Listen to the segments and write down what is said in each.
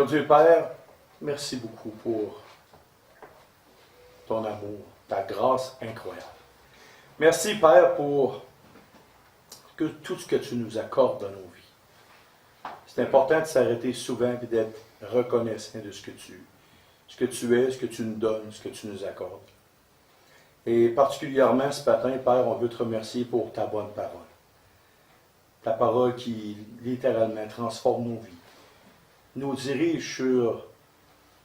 Seigneur Dieu Père, merci beaucoup pour ton amour, ta grâce incroyable. Merci Père pour tout ce que tu nous accordes dans nos vies. C'est important de s'arrêter souvent et d'être reconnaissant de ce que tu es, ce que tu nous donnes, ce que tu nous accordes. Et particulièrement ce matin, Père, on veut te remercier pour ta bonne parole. Ta parole qui littéralement transforme nos vies, nous dirige sur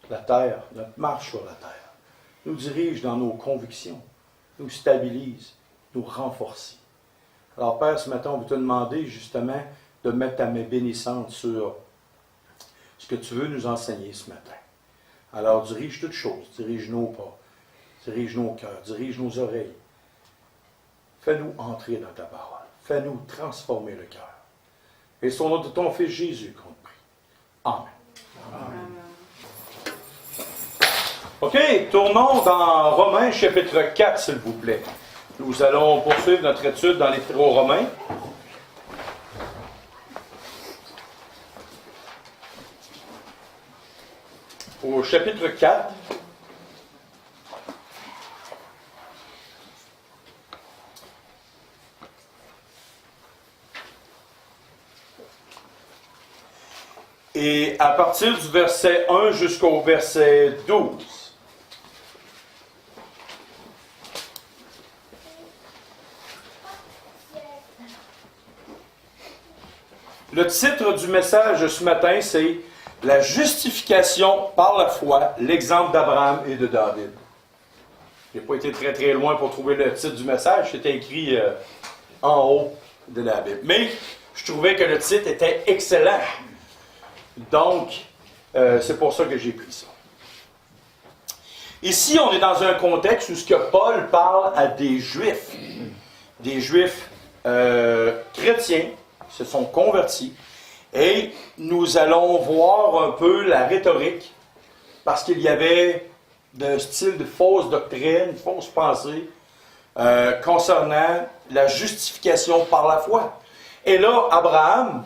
la terre, notre marche sur la terre, nous dirige dans nos convictions, nous stabilise, nous renforce. Alors Père, ce matin, on veut te demander justement de mettre ta main bénissante sur ce que tu veux nous enseigner ce matin. Alors dirige toutes choses, dirige nos pas, dirige nos cœurs, dirige nos oreilles. Fais-nous entrer dans ta parole. Fais-nous transformer le cœur. Et c'est au nom de ton Fils Jésus qu'on te prie. Amen. Amen. OK, tournons dans Romains chapitre 4, s'il vous plaît. Nous allons poursuivre notre étude dans l'Épître aux Romains. Au chapitre 4. Et à partir du verset 1 jusqu'au verset 12. Le titre du message ce matin, c'est « La justification par la foi, l'exemple d'Abraham et de David ». Je n'ai pas été très très loin pour trouver le titre du message, c'était écrit en haut de la Bible. Mais je trouvais que le titre était excellent. Donc, c'est pour ça que j'ai pris ça. Ici, on est dans un contexte où ce que Paul parle à des Juifs chrétiens, qui se sont convertis, et nous allons voir un peu la rhétorique, parce qu'il y avait un style de fausse doctrine, fausse pensée, concernant la justification par la foi. Et là, Abraham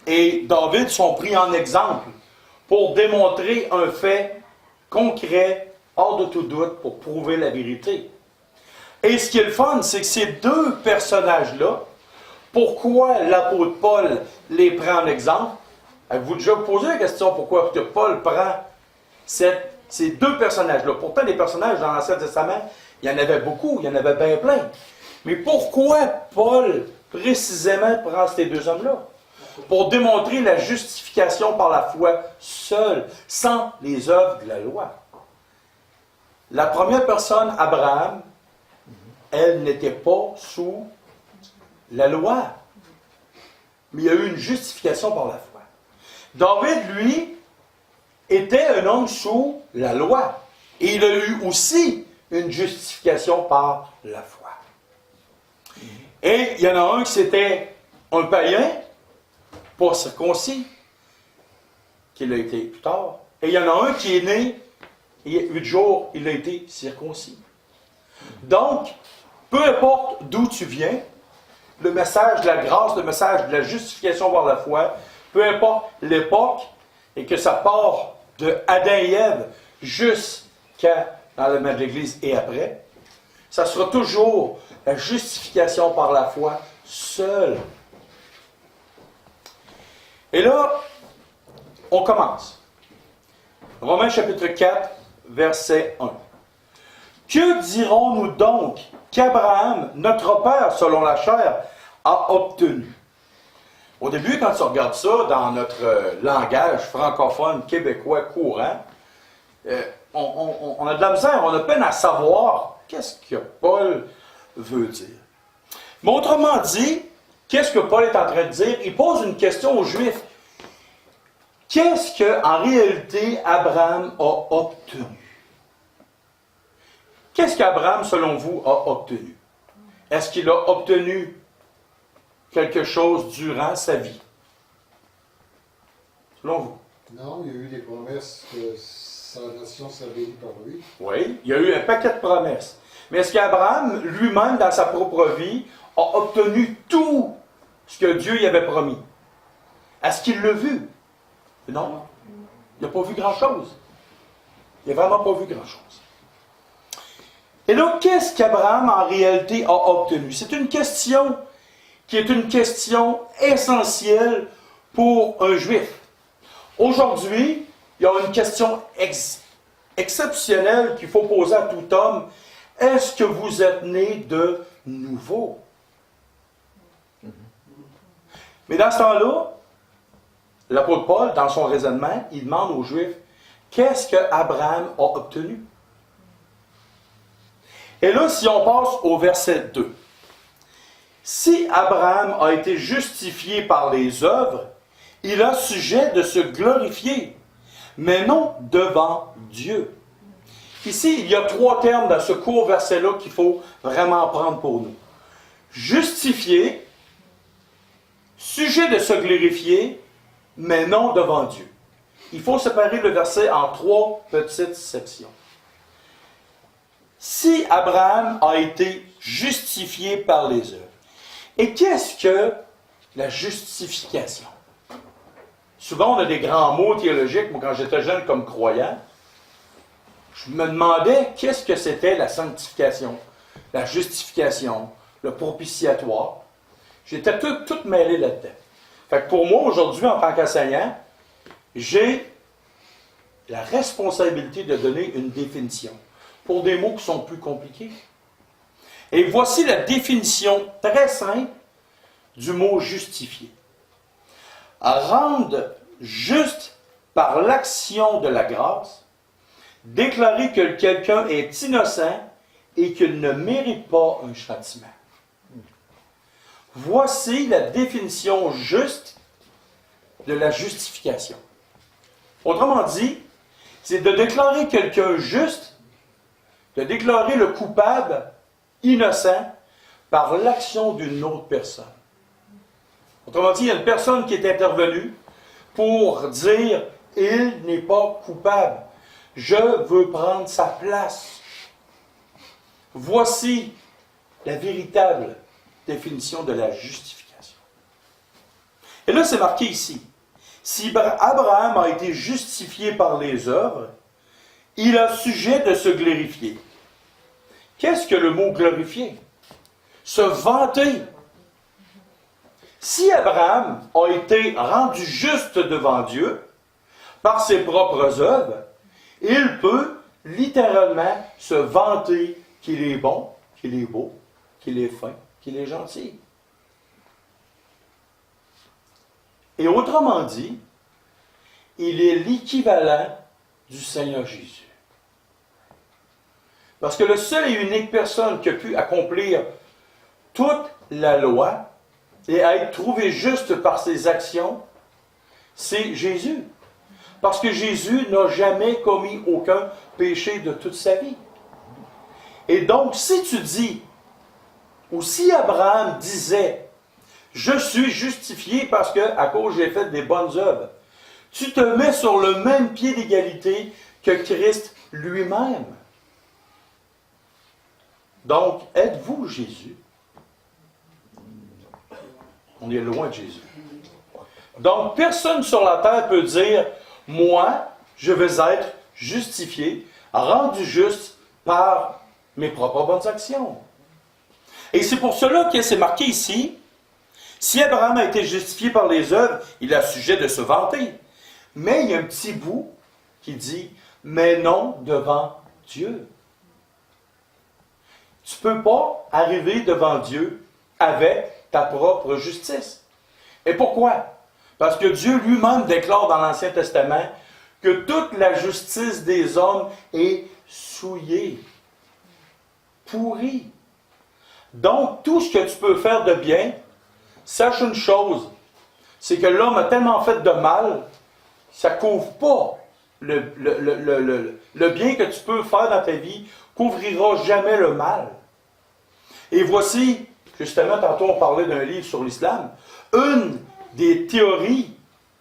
et David sont pris en exemple pour démontrer un fait concret, hors de tout doute, pour prouver la vérité. Et ce qui est le fun, c'est que ces deux personnages-là, pourquoi l'apôtre Paul les prend en exemple? Avez-vous déjà posé la question pourquoi que Paul prend ces deux personnages-là? Pourtant, les personnages dans l'Ancien Testament, il y en avait beaucoup, il y en avait bien plein. Mais pourquoi Paul, précisément, prend ces deux hommes-là? Pour démontrer la justification par la foi seule, sans les œuvres de la loi. La première personne, Abraham, elle n'était pas sous la loi. Mais il y a eu une justification par la foi. David, lui, était un homme sous la loi. Et il a eu aussi une justification par la foi. Et il y en a un qui c'était un païen, pas circoncis, qu'il a été plus tard. Et il y en a un qui est né, il y a 8 jours, il a été circoncis. Donc, peu importe d'où tu viens, le message de la grâce, le message de la justification par la foi, peu importe l'époque, et que ça part de Adam et Ève jusqu'à l'avènement de l'Église et après, ça sera toujours la justification par la foi seule. Et là, on commence. Romains chapitre 4, verset 1. Que dirons-nous donc qu'Abraham, notre père selon la chair, a obtenu? Au début, quand tu regardes ça dans notre langage francophone québécois courant, on a de la misère, on a peine à savoir qu'est-ce que Paul veut dire. Mais autrement dit, qu'est-ce que Paul est en train de dire? Il pose une question aux Juifs. Qu'est-ce qu'en réalité Abraham a obtenu? Qu'est-ce qu'Abraham, selon vous, a obtenu? Est-ce qu'il a obtenu quelque chose durant sa vie? Selon vous? Non, il y a eu des promesses que sa nation serait bénie par lui. Oui, il y a eu un paquet de promesses. Mais est-ce qu'Abraham, lui-même, dans sa propre vie, a obtenu tout ce que Dieu y avait promis? Est-ce qu'il l'a vu? Non. Il Il n'a pas vu grand-chose. Il n'a vraiment pas vu grand-chose. Et là, qu'est-ce qu'Abraham, en réalité, a obtenu? C'est une question qui est une question essentielle pour un Juif. Aujourd'hui, il y a une question exceptionnelle qu'il faut poser à tout homme. Est-ce que vous êtes né de nouveau? Mais dans ce temps-là, l'apôtre Paul, dans son raisonnement, il demande aux Juifs, qu'est-ce qu'Abraham a obtenu? Et là, si on passe au verset 2, si Abraham a été justifié par les œuvres, il a sujet de se glorifier, mais non devant Dieu. Ici, il y a 3 termes dans ce court verset-là qu'il faut vraiment prendre pour nous. Justifié, sujet de se glorifier, mais non devant Dieu. Il faut séparer le verset en 3 petites sections. Si Abraham a été justifié par les œuvres, et qu'est-ce que la justification? Souvent, on a des grands mots théologiques. Moi, quand j'étais jeune comme croyant, je me demandais qu'est-ce que c'était la sanctification, la justification, le propitiatoire. J'étais tout mêlé là-dedans. Fait que pour moi, aujourd'hui, en tant qu'enseignant, j'ai la responsabilité de donner une définition pour des mots qui sont plus compliqués. Et voici la définition très simple du mot justifié. Rendre juste par l'action de la grâce, déclarer que quelqu'un est innocent et qu'il ne mérite pas un châtiment. Voici la définition juste de la justification. Autrement dit, c'est de déclarer quelqu'un juste, de déclarer le coupable innocent par l'action d'une autre personne. Autrement dit, il y a une personne qui est intervenue pour dire « Il n'est pas coupable. Je veux prendre sa place. » Voici la véritable définition de la justification. Et là, c'est marqué ici. Si Abraham a été justifié par les œuvres, il a sujet de se glorifier. Qu'est-ce que le mot glorifier? Se vanter. Si Abraham a été rendu juste devant Dieu par ses propres œuvres, il peut littéralement se vanter qu'il est bon, qu'il est beau, qu'il est fin, qu'il est gentil. Et autrement dit, il est l'équivalent du Seigneur Jésus. Parce que le seul et unique personne qui a pu accomplir toute la loi et être trouvé juste par ses actions, c'est Jésus. Parce que Jésus n'a jamais commis aucun péché de toute sa vie. Et donc, si tu dis, ou si Abraham disait, je suis justifié parce que, à cause j'ai fait des bonnes œuvres, tu te mets sur le même pied d'égalité que Christ lui-même. Donc, êtes-vous Jésus? On est loin de Jésus. Donc, personne sur la terre peut dire, moi, je vais être justifié, rendu juste par mes propres bonnes actions. Et c'est pour cela que c'est marqué ici, si Abraham a été justifié par les œuvres, il a sujet de se vanter. Mais il y a un petit bout qui dit, mais non devant Dieu. Tu ne peux pas arriver devant Dieu avec ta propre justice. Et pourquoi? Parce que Dieu lui-même déclare dans l'Ancien Testament que toute la justice des hommes est souillée, pourrie. Donc, tout ce que tu peux faire de bien, sache une chose, c'est que l'homme a tellement fait de mal, ça ne couvre pas le bien que tu peux faire dans ta vie, couvrira jamais le mal. Et voici, justement, tantôt on parlait d'un livre sur l'islam, une des théories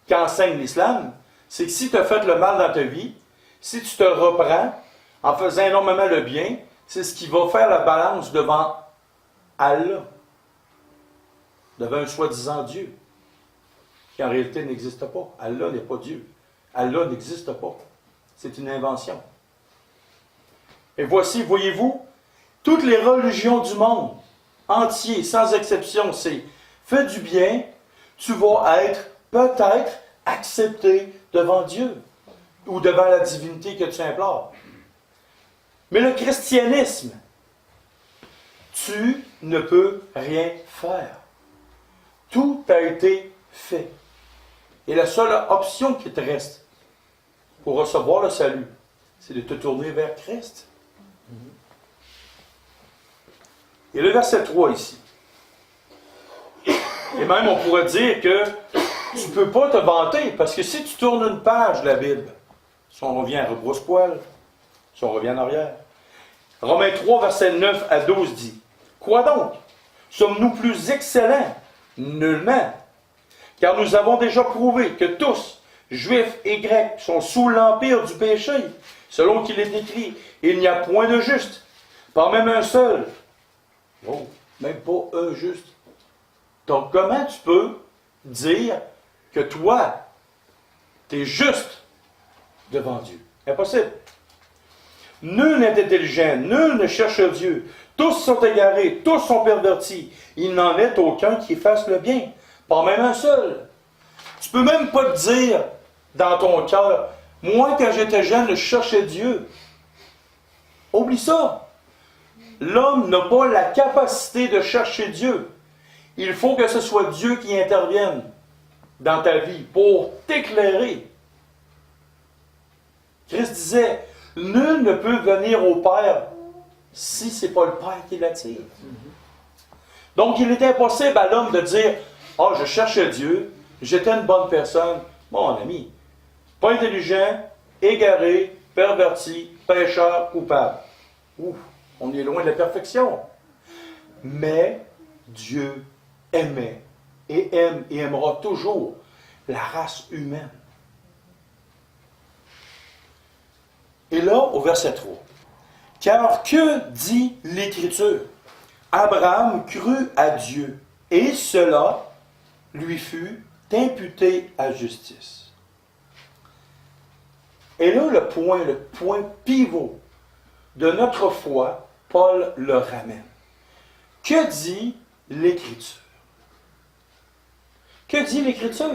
qu'enseigne l'islam, c'est que si tu as fait le mal dans ta vie, si tu te reprends en faisant énormément le bien, c'est ce qui va faire la balance devant Allah, devant un soi-disant Dieu, qui en réalité n'existe pas. Allah n'est pas Dieu. Allah n'existe pas. C'est une invention. Et voici, voyez-vous, toutes les religions du monde, entier, sans exception, c'est fais du bien, tu vas être peut-être accepté devant Dieu ou devant la divinité que tu implores. Mais le christianisme, tu ne peux rien faire. Tout a été fait. Et la seule option qui te reste pour recevoir le salut, c'est de te tourner vers Christ. Et le verset 3 ici. Et même on pourrait dire que tu ne peux pas te vanter, parce que si tu tournes une page de la Bible, si on revient à rebrousse-poil, si on revient en arrière, Romains 3, verset 9 à 12 dit, « Quoi donc? Sommes-nous plus excellents? Nullement. Car nous avons déjà prouvé que tous, juifs et grecs, sont sous l'empire du péché, selon qu'il est écrit, il n'y a point de juste, pas même un seul. » Oh, même pas un juste. Donc, comment tu peux dire que toi, tu es juste devant Dieu? Impossible. Nul n'est intelligent, nul ne cherche Dieu. Tous sont égarés, tous sont pervertis. Il n'en est aucun qui fasse le bien. Pas même un seul. Tu peux même pas te dire dans ton cœur, moi, quand j'étais jeune, je cherchais Dieu. Oublie ça. L'homme n'a pas la capacité de chercher Dieu. Il faut que ce soit Dieu qui intervienne dans ta vie pour t'éclairer. Christ disait, nul ne peut venir au Père si ce n'est pas le Père qui l'attire. Donc, il est impossible à l'homme de dire, « Ah, je cherchais Dieu, j'étais une bonne personne. » Mon ami, pas intelligent, égaré, perverti, pécheur, coupable. Ouf, on est loin de la perfection. Mais Dieu aimait et aime et aimera toujours la race humaine. Et là, au verset 3. « Car que dit l'Écriture? Abraham crut à Dieu, et cela lui fut imputé à justice. » Et là, le point pivot de notre foi, Paul le ramène. Que dit l'Écriture? Que dit l'Écriture?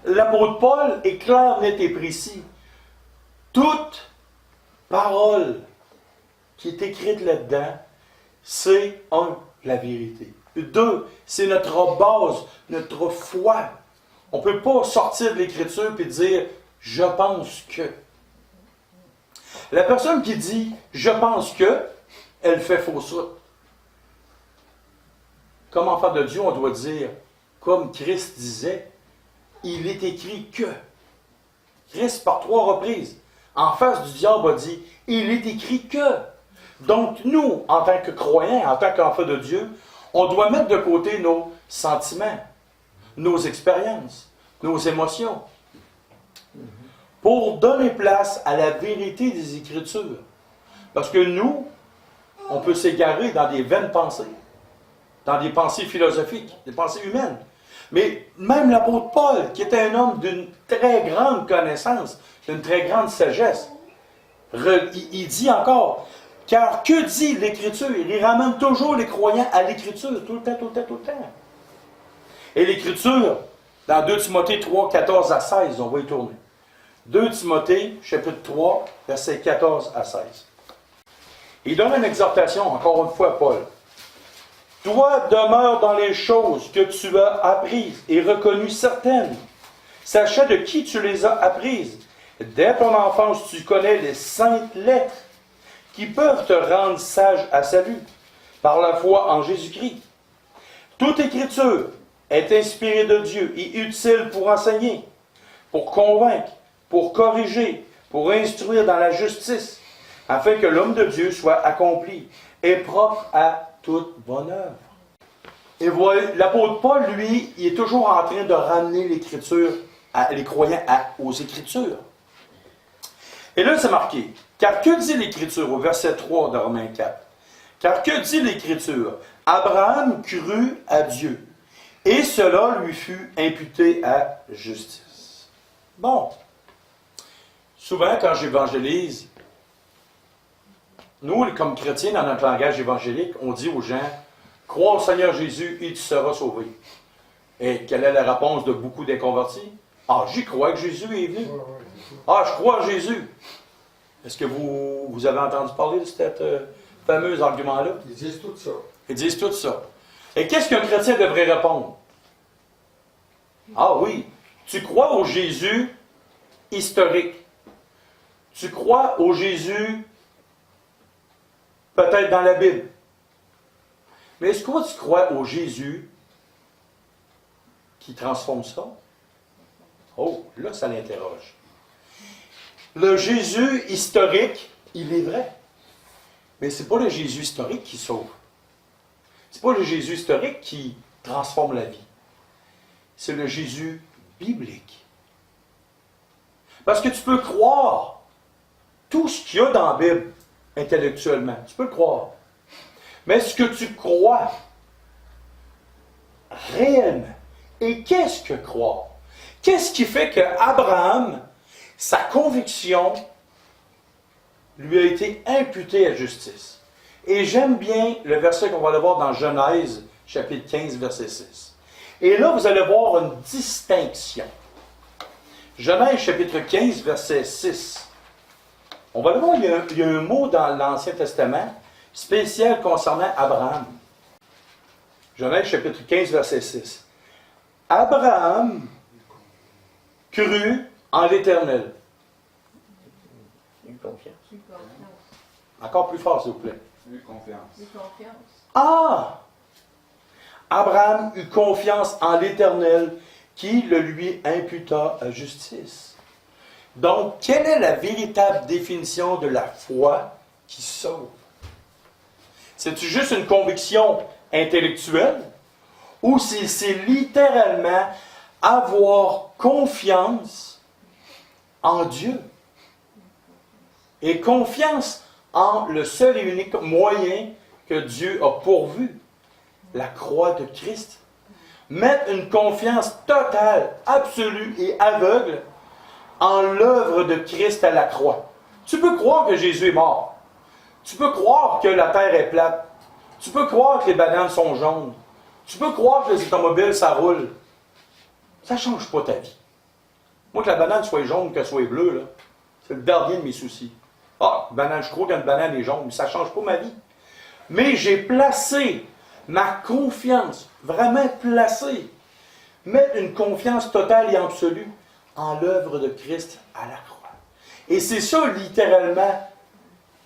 L'apôtre Paul est clair, net et précis. Toute parole qui est écrite là-dedans, c'est, un, la vérité. Deux, c'est notre base, notre foi. On ne peut pas sortir de l'Écriture et dire « je pense que ». La personne qui dit « je pense que », elle fait fausse route. Comme enfant de Dieu, on doit dire, comme Christ disait, « il est écrit que ». Christ, par 3 reprises, en face du diable, a dit « il est écrit que ». Donc, nous, en tant que croyants, en tant qu'enfants de Dieu, on doit mettre de côté nos sentiments, nos expériences, nos émotions, pour donner place à la vérité des Écritures. Parce que nous, on peut s'égarer dans des vaines pensées, dans des pensées philosophiques, des pensées humaines. Mais même l'apôtre Paul, qui était un homme d'une très grande connaissance, d'une très grande sagesse, il dit encore, car que dit l'Écriture? Il ramène toujours les croyants à l'Écriture, tout le temps, tout le temps, tout le temps. Et l'Écriture, dans 2 Timothée 3, 14 à 16, on va y tourner. 2 Timothée, chapitre 3, versets 14 à 16. Il donne une exhortation, encore une fois, Paul. « Toi, demeure dans les choses que tu as apprises et reconnues certaines, sachant de qui tu les as apprises. Dès ton enfance, tu connais les saintes lettres qui peuvent te rendre sage à salut, par la foi en Jésus-Christ. Toute écriture est inspirée de Dieu et utile pour enseigner, pour convaincre, pour corriger, pour instruire dans la justice, afin que l'homme de Dieu soit accompli et propre à toute bonne œuvre. » Et voilà, l'apôtre Paul, lui, il est toujours en train de ramener l'Écriture, les croyants aux Écritures. Et là, c'est marqué. Car que dit l'Écriture au verset 3 de Romains 4? Car que dit l'Écriture? Abraham crut à Dieu, et cela lui fut imputé à justice. Bon. Souvent, quand j'évangélise, nous, comme chrétiens, dans notre langage évangélique, on dit aux gens, crois au Seigneur Jésus et tu seras sauvé. Et quelle est la réponse de beaucoup d'inconvertis? Ah, j'y crois que Jésus est venu. Ah, je crois en Jésus. Est-ce que vous avez entendu parler de cet fameux argument-là? Ils disent tout ça. Ils disent tout ça. Et qu'est-ce qu'un chrétien devrait répondre? Ah oui, tu crois au Jésus historique. Tu crois au Jésus peut-être dans la Bible. Mais est-ce que tu crois au Jésus qui transforme ça? Oh, là, ça l'interroge. Le Jésus historique, il est vrai. Mais ce n'est pas le Jésus historique qui sauve. Ce n'est pas le Jésus historique qui transforme la vie. C'est le Jésus biblique. Parce que tu peux croire tout ce qu'il y a dans la Bible intellectuellement. Tu peux le croire. Mais ce que tu crois réellement, et qu'est-ce que croire? Qu'est-ce qui fait qu'Abraham, sa conviction, lui a été imputée à justice? Et j'aime bien le verset qu'on va aller voir dans Genèse, chapitre 15, verset 6. Et là, vous allez voir une distinction. Genèse, chapitre 15, verset 6. On va le voir, il y a un mot dans l'Ancien Testament spécial concernant Abraham. Genèse, chapitre 15, verset 6. Abraham crut en l'Éternel. Une confiance. Encore plus fort, s'il vous plaît. Une confiance. Une confiance. Ah! Abraham eut confiance en l'Éternel qui le lui imputa à justice. Donc, quelle est la véritable définition de la foi qui sauve? C'est-tu juste une conviction intellectuelle ou c'est littéralement avoir confiance en Dieu et confiance en le seul et unique moyen que Dieu a pourvu, la croix de Christ? Mettre une confiance totale, absolue et aveugle en l'œuvre de Christ à la croix. Tu peux croire que Jésus est mort. Tu peux croire que la terre est plate. Tu peux croire que les bananes sont jaunes. Tu peux croire que les automobiles, ça roule. Ça ne change pas ta vie. Moi, que la banane soit jaune, qu'elle soit bleue, là, c'est le dernier de mes soucis. Ah, banane, je crois qu'une banane est jaune, mais ça ne change pas ma vie. Mais j'ai placé ma confiance, vraiment placé, mettre une confiance totale et absolue en l'œuvre de Christ à la croix. Et c'est ça, littéralement,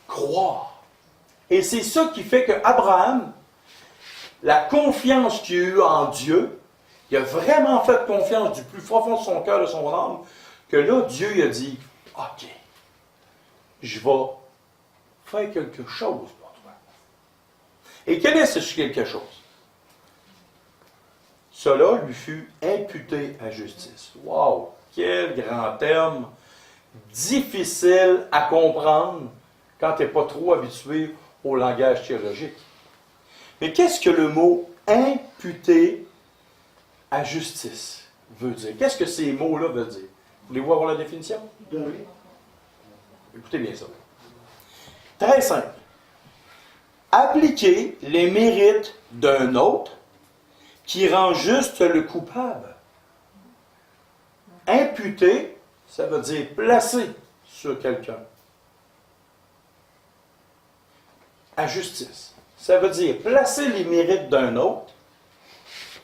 croire. Et c'est ça qui fait qu'Abraham, la confiance qu'il a eue en Dieu, il a vraiment fait confiance du plus profond de son cœur, de son âme, que là, Dieu il a dit, OK, je vais faire quelque chose pour toi. Et quel est ce quelque chose? Cela lui fut imputé à justice. Wow! Quel grand terme! Difficile à comprendre quand tu n'es pas trop habitué au langage théologique. Mais qu'est-ce que le mot imputé à justice veut dire? Qu'est-ce que ces mots-là veulent dire? Voulez-vous avoir la définition? Oui. Écoutez bien ça. Très simple. Appliquer les mérites d'un autre qui rend juste le coupable. Imputer, ça veut dire placer sur quelqu'un. À justice. Ça veut dire placer les mérites d'un autre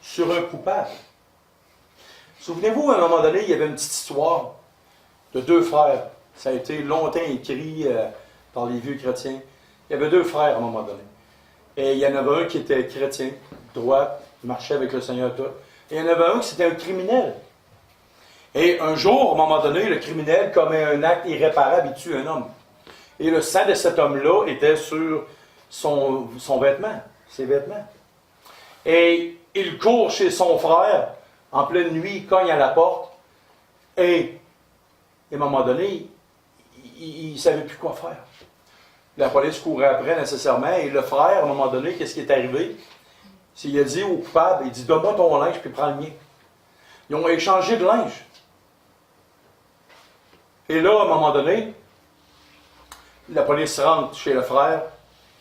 sur un coupable. Souvenez-vous, à un moment donné, il y avait une petite histoire de deux frères. Ça a été longtemps écrit par les vieux chrétiens. Il y avait deux frères à un moment donné. Et il y en avait un qui était chrétien, droit, marchait avec le Seigneur tout. Et il y en avait un qui c'était un criminel. Et un jour, à un moment donné, le criminel commet un acte irréparable, il tue un homme. Et le sang de cet homme-là était sur son vêtement, ses vêtements. Et il court chez son frère, en pleine nuit, il cogne à la porte, et à un moment donné, il ne savait plus quoi faire. La police courait après nécessairement, et le frère, à un moment donné, qu'est-ce qui est arrivé? Il a dit au coupable, il dit, donne-moi ton linge, puis prends le mien. Ils ont échangé de linge. Et là, à un moment donné, la police rentre chez le frère,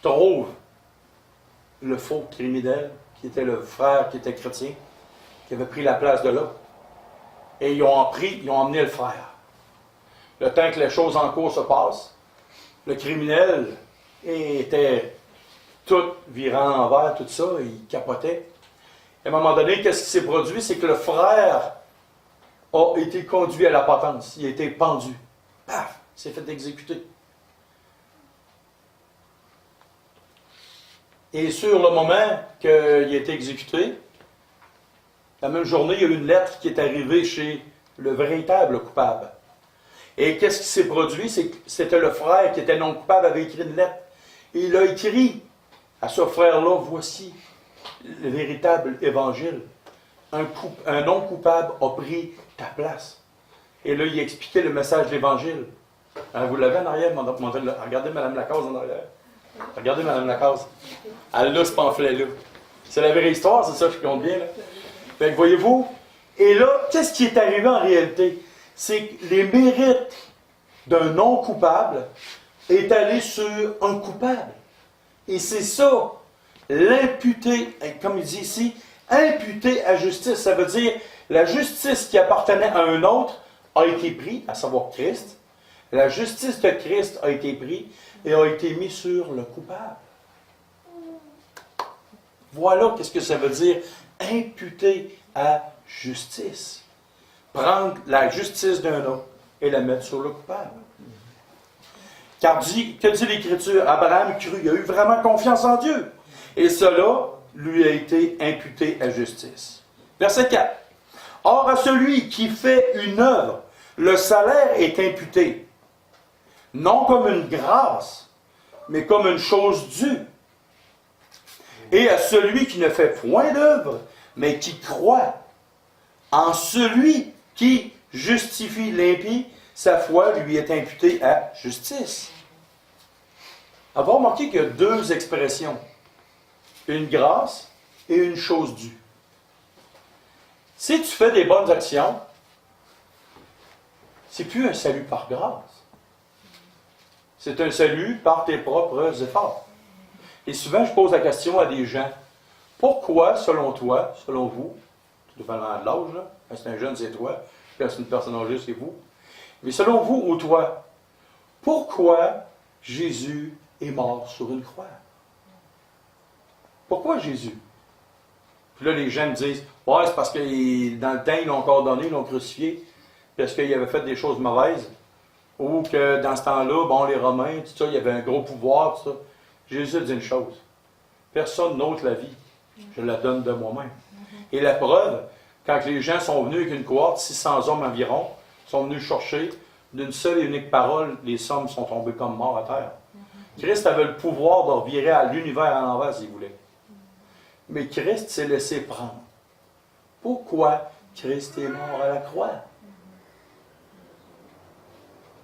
trouve le faux criminel, qui était le frère qui était chrétien, qui avait pris la place de l'autre. Et ils ont emmené le frère. Le temps que les choses en cours se passent, le criminel était tout virant envers, tout ça, il capotait. Et à un moment donné, qu'est-ce qui s'est produit? C'est que le frère a été conduit à la potence. Il a été pendu. Paf! Il s'est fait exécuter. Et sur le moment qu'il a été exécuté, la même journée, il y a eu une lettre qui est arrivée chez le véritable coupable. Et qu'est-ce qui s'est produit? C'était le frère qui était non coupable, avait écrit une lettre. Et il a écrit à ce frère-là, voici le véritable évangile. Un non coupable a pris ta place. Et là, il expliquait le message de l'évangile. Vous l'avez en arrière, regardez Mme Lacaze en arrière. Regardez Mme Lacaze. Elle a ce pamphlet-là. C'est la vraie histoire, c'est ça que je compte bien. Là. Fait que voyez-vous, et là, qu'est-ce qui est arrivé en réalité? C'est que les mérites d'un non-coupable est allé sur un coupable. Et c'est ça, l'imputer, comme il dit ici, imputer à justice. Ça veut dire, la justice qui appartenait à un autre a été prise, à savoir Christ. La justice de Christ a été prise et a été mise sur le coupable. Voilà qu'est-ce que ça veut dire, imputer à justice. Prendre la justice d'un autre et la mettre sur le coupable. Car que dit l'Écriture? Abraham crut, il a eu vraiment confiance en Dieu. Et cela lui a été imputé à justice. Verset 4. Or, à celui qui fait une œuvre, le salaire est imputé, non comme une grâce, mais comme une chose due. Et à celui qui ne fait point d'œuvre, mais qui croit en celui qui justifie l'impie, sa foi lui est imputée à justice. Avez-vous remarqué qu'il y a deux expressions, une grâce et une chose due. Si tu fais des bonnes actions, c'est plus un salut par grâce. C'est un salut par tes propres efforts. Et souvent, je pose la question à des gens, pourquoi, selon toi, selon vous, tout dépendamment de l'âge, là, quand c'est un jeune, c'est toi, quand c'est une personne âgée, c'est vous, mais selon vous ou toi, pourquoi Jésus est mort sur une croix? Pourquoi Jésus? Puis là, les gens me disent, ouais, c'est parce que dans le temps, ils l'ont condamné, ils l'ont crucifié, parce qu'il avait fait des choses mauvaises, ou que dans ce temps-là, bon, les Romains, tout ça, il y avait un gros pouvoir, tout ça. Jésus dit une chose, personne n'ôte la vie, je la donne de moi-même. Et la preuve, quand les gens sont venus avec une cohorte, 600 hommes environ, sont venus chercher, d'une seule et unique parole, les hommes sont tombés comme morts à terre. Christ avait le pouvoir de revirer à l'univers à l'envers s'il voulait. Mais Christ s'est laissé prendre. Pourquoi Christ est mort à la croix?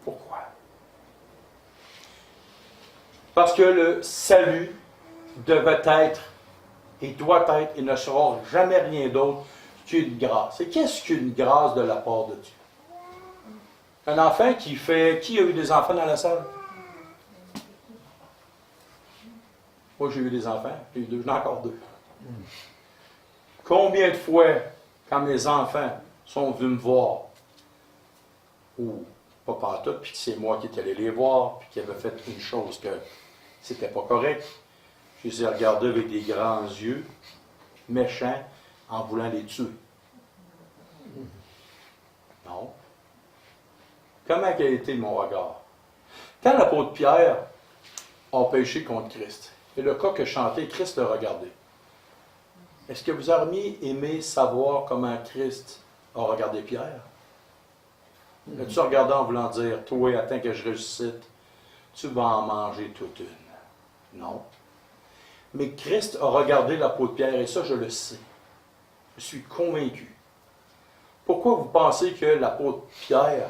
Pourquoi? Parce que le salut devait être et doit être et ne sera jamais rien d'autre qu'une grâce. Et qu'est-ce qu'une grâce de la part de Dieu? Un enfant qui fait... Qui a eu des enfants dans la salle? Moi, j'ai eu des enfants. J'ai eu deux. J'en ai encore deux. Combien de fois, quand mes enfants sont venus me voir, ou pas partout, puis que c'est moi qui étais allé les voir, puis qui avait fait une chose que c'était pas correct, je les ai regardés avec des grands yeux, méchants, en voulant les tuer. Non. Comment a été mon regard? Quand l'apôtre Pierre a péché contre Christ, et le cas que chantait, Christ le regardait. Est-ce que vous auriez aimé savoir comment Christ a regardé Pierre? As-tu regardé en voulant dire, toi, attends que je ressuscite, tu vas en manger toute une? Non. Mais Christ a regardé l'apôtre Pierre, et ça, je le sais. Je suis convaincu. Pourquoi vous pensez que l'apôtre Pierre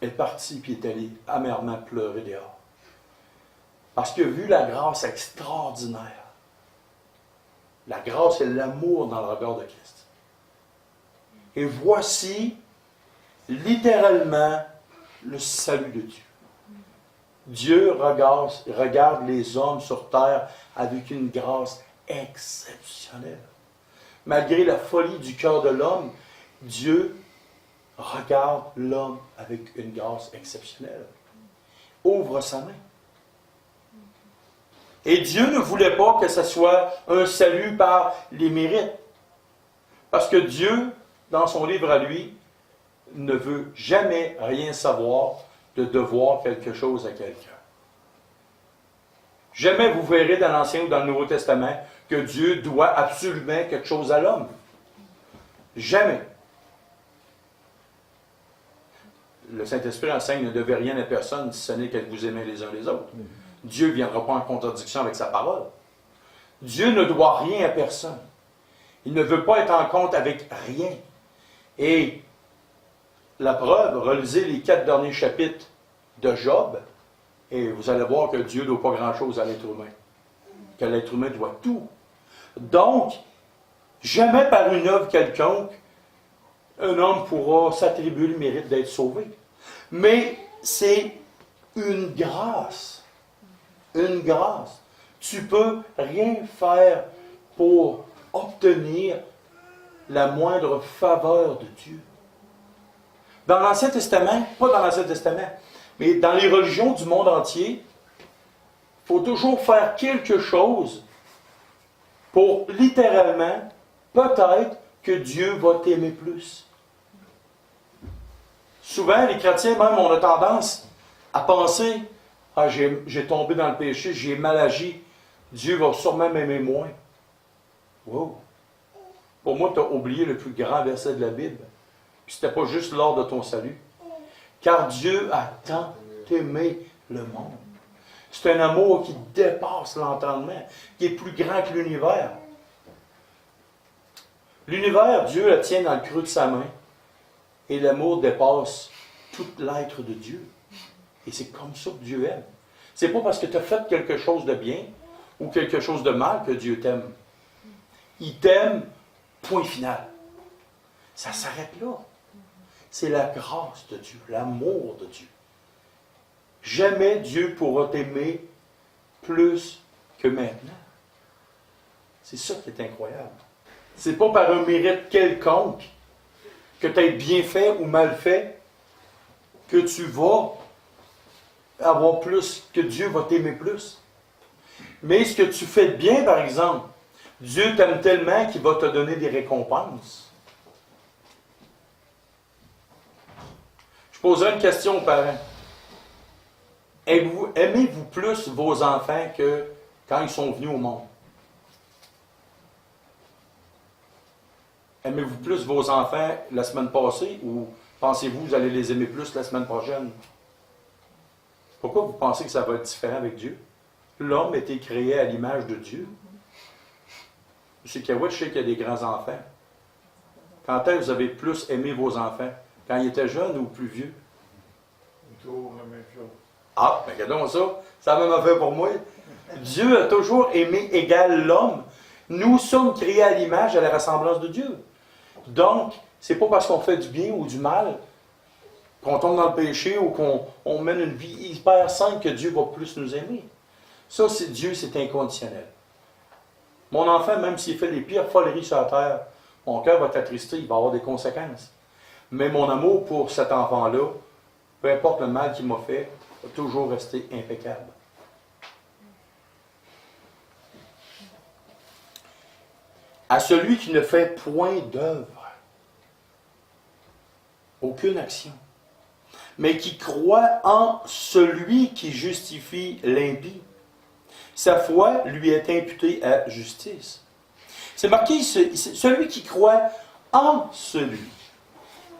est parti et est allé amèrement pleurer dehors? Parce qu'il a vu la grâce extraordinaire. La grâce et l'amour dans le regard de Christ. Et voici littéralement le salut de Dieu. Dieu regarde les hommes sur terre avec une grâce exceptionnelle. Malgré la folie du cœur de l'homme, Dieu regarde l'homme avec une grâce exceptionnelle. Ouvre sa main. Et Dieu ne voulait pas que ce soit un salut par les mérites. Parce que Dieu, dans son livre à lui, ne veut jamais rien savoir de devoir quelque chose à quelqu'un. Jamais vous verrez dans l'Ancien ou dans le Nouveau Testament que Dieu doit absolument quelque chose à l'homme. Jamais. Le Saint-Esprit enseigne ne devez rien à personne si ce n'est qu'elle vous aimez les uns les autres. Dieu ne viendra pas en contradiction avec sa parole. Dieu ne doit rien à personne. Il ne veut pas être en compte avec rien. Et la preuve, relisez les 4 derniers chapitres de Job, et vous allez voir que Dieu ne doit pas grand-chose à l'être humain. Que l'être humain doit tout. Donc, jamais par une œuvre quelconque, un homme pourra s'attribuer le mérite d'être sauvé. Mais c'est une grâce. Une grâce. Tu ne peux rien faire pour obtenir la moindre faveur de Dieu. Dans l'Ancien Testament, pas dans l'Ancien Testament, mais dans les religions du monde entier, il faut toujours faire quelque chose pour littéralement, peut-être que Dieu va t'aimer plus. Souvent, les chrétiens même, on a tendance à penser « Ah, j'ai tombé dans le péché, j'ai mal agi, Dieu va sûrement m'aimer moins. » Wow! Pour moi, tu as oublié le plus grand verset de la Bible. Puis c'était pas juste lors de ton salut. Car Dieu a tant aimé le monde. C'est un amour qui dépasse l'entendement, qui est plus grand que l'univers. L'univers, Dieu le tient dans le creux de sa main, et l'amour dépasse tout l'être de Dieu. Et c'est comme ça que Dieu aime. C'est pas parce que tu as fait quelque chose de bien ou quelque chose de mal que Dieu t'aime. Il t'aime, point final. Ça s'arrête là. C'est la grâce de Dieu, l'amour de Dieu. Jamais Dieu pourra t'aimer plus que maintenant. C'est ça qui est incroyable. C'est pas par un mérite quelconque, que tu aies bien fait ou mal fait, que tu vas avoir plus, que Dieu va t'aimer plus. Mais ce que tu fais de bien, par exemple, Dieu t'aime tellement qu'il va te donner des récompenses. Je poserai une question aux parents. Aimez-vous plus vos enfants que quand ils sont venus au monde? Aimez-vous plus vos enfants la semaine passée ou pensez-vous que vous allez les aimer plus la semaine prochaine? Pourquoi vous pensez que ça va être différent avec Dieu? L'homme a été créé à l'image de Dieu. M. Kawet, je sais qu'il y a des grands-enfants. Quand est-ce que vous avez plus aimé vos enfants? Quand ils étaient jeunes ou plus vieux? Toujours la même chose. Ah, mais regardons ça. Ça a même affaire pour moi. Dieu a toujours aimé égal l'homme. Nous sommes créés à l'image, à la ressemblance de Dieu. Donc, c'est pas parce qu'on fait du bien ou du mal, qu'on tombe dans le péché ou qu'on mène une vie hyper sainte que Dieu va plus nous aimer. Ça, c'est Dieu, c'est inconditionnel. Mon enfant, même s'il fait les pires foleries sur la terre, mon cœur va être attristé, il va avoir des conséquences. Mais mon amour pour cet enfant-là, peu importe le mal qu'il m'a fait, va toujours rester impeccable. À celui qui ne fait point d'œuvre, aucune action, mais qui croit en celui qui justifie l'impie, sa foi lui est imputée à justice. C'est marqué, celui qui croit en celui.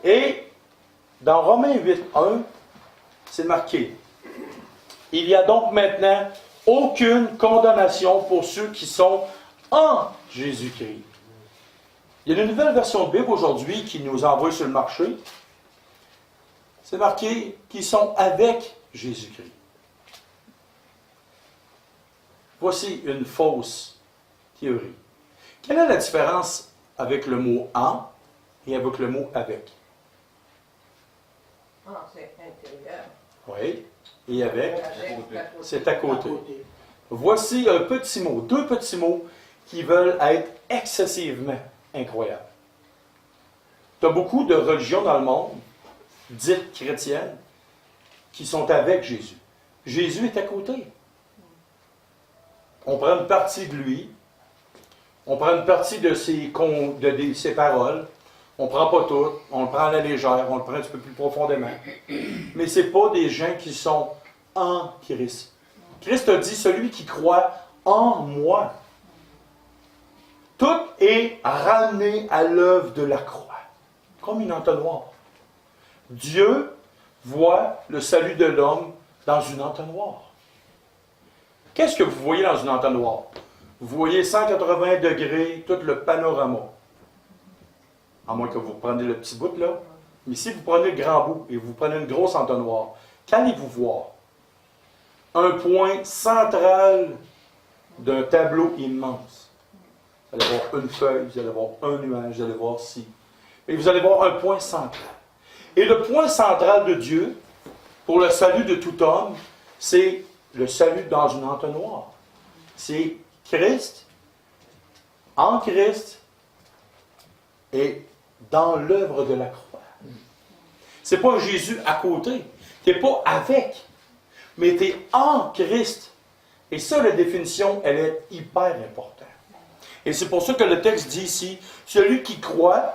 Et dans Romains 8.1, c'est marqué, il n'y a donc maintenant aucune condamnation pour ceux qui sont en Jésus-Christ. Il y a une nouvelle version de Bible aujourd'hui qui nous envoie sur le marché. C'est marqué qu'ils sont avec Jésus-Christ. Voici une fausse théorie. Quelle est la différence avec le mot « en » et avec le mot « avec » ? Ah, c'est intérieur. Oui. Et avec, Avec, c'est à côté. Voici un petit mot, deux petits mots qui veulent être excessivement incroyables. Tu as beaucoup de religions dans le monde, dites chrétiennes, qui sont avec Jésus. Jésus est à côté. On prend une partie de lui, on prend une partie de ses paroles, on ne prend pas tout, on le prend à la légère, on le prend un petit peu plus profondément. Mais ce n'est pas des gens qui sont en Christ. Christ a dit, celui qui croit en moi. Tout est ramené à l'œuvre de la croix, comme une entonnoir. Dieu voit le salut de l'homme dans une entonnoir. Qu'est-ce que vous voyez dans une entonnoir? Vous voyez 180 degrés, tout le panorama. À moins que vous preniez le petit bout là. Mais si vous prenez le grand bout et vous prenez une grosse entonnoir, qu'allez-vous voir? Un point central d'un tableau immense. Vous allez voir une feuille, vous allez voir un nuage, vous allez voir ci. Et vous allez voir un point central. Et le point central de Dieu, pour le salut de tout homme, c'est le salut dans une entonnoir. C'est Christ, en Christ, et dans l'œuvre de la croix. C'est pas Jésus à côté. Tu n'es pas avec, mais tu es en Christ. Et ça, la définition, elle est hyper importante. Et c'est pour ça que le texte dit ici, celui qui croit,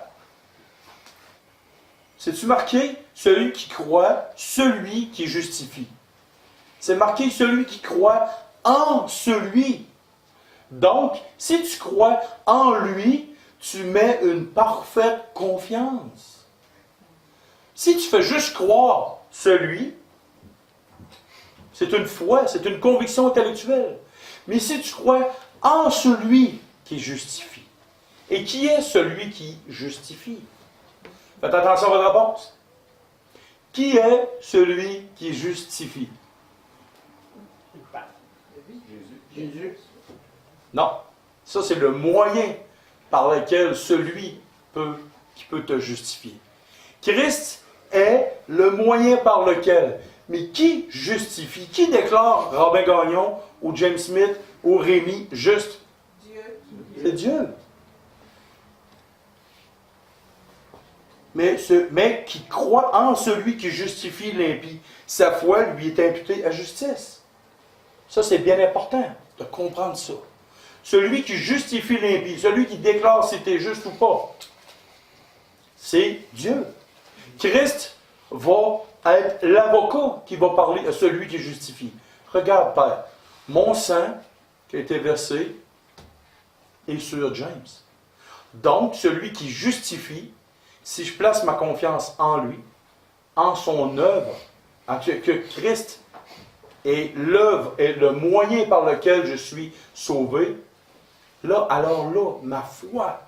c'est-tu marqué? Celui qui croit, celui qui justifie. C'est marqué celui qui croit en celui. Donc, si tu crois en lui, tu mets une parfaite confiance. Si tu fais juste croire celui, c'est une foi, c'est une conviction intellectuelle. Mais si tu crois en celui qui justifie. Et qui est celui qui justifie? Faites attention à votre réponse. Qui est celui qui justifie? Jésus. Non. Ça, c'est le moyen par lequel celui qui peut te justifier. Christ est le moyen par lequel. Mais qui justifie? Qui déclare Robin Gagnon ou James Smith ou Rémi juste? Dieu. C'est Dieu. Mais qui croit en celui qui justifie l'impie. Sa foi lui est imputée à justice. Ça, c'est bien important de comprendre ça. Celui qui justifie l'impie, celui qui déclare si tu es juste ou pas, c'est Dieu. Christ va être l'avocat qui va parler à celui qui justifie. Regarde, Père, mon sang qui a été versé est sur James. Donc, celui qui justifie, si je place ma confiance en lui, en son œuvre, en que Christ est l'œuvre et le moyen par lequel je suis sauvé, là, alors là, ma foi,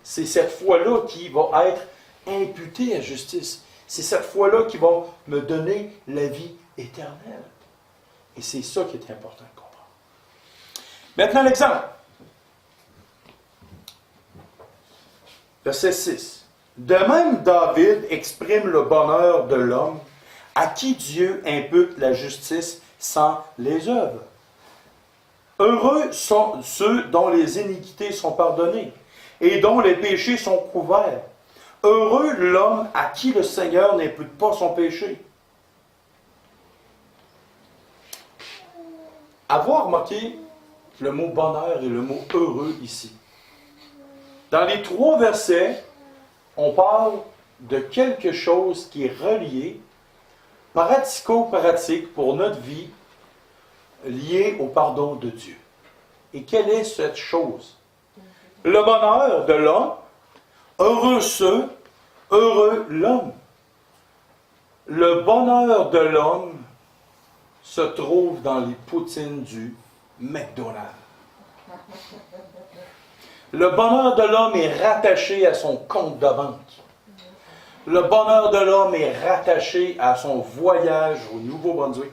c'est cette foi-là qui va être imputée à justice. C'est cette foi-là qui va me donner la vie éternelle. Et c'est ça qui est important de comprendre. Maintenant, l'exemple. Verset 6. De même, David exprime le bonheur de l'homme à qui Dieu impute la justice sans les œuvres. Heureux sont ceux dont les iniquités sont pardonnées et dont les péchés sont couverts. Heureux l'homme à qui le Seigneur n'impute pas son péché. Avoir remarqué le mot bonheur et le mot heureux ici. Dans les 3 versets, on parle de quelque chose qui est relié, pratico-pratique pour notre vie, lié au pardon de Dieu. Et quelle est cette chose? Le bonheur de l'homme, heureux ceux, heureux l'homme. Le bonheur de l'homme se trouve dans les poutines du McDonald's. Le bonheur de l'homme est rattaché à son compte de banque. Le bonheur de l'homme est rattaché à son voyage au Nouveau-Brunswick.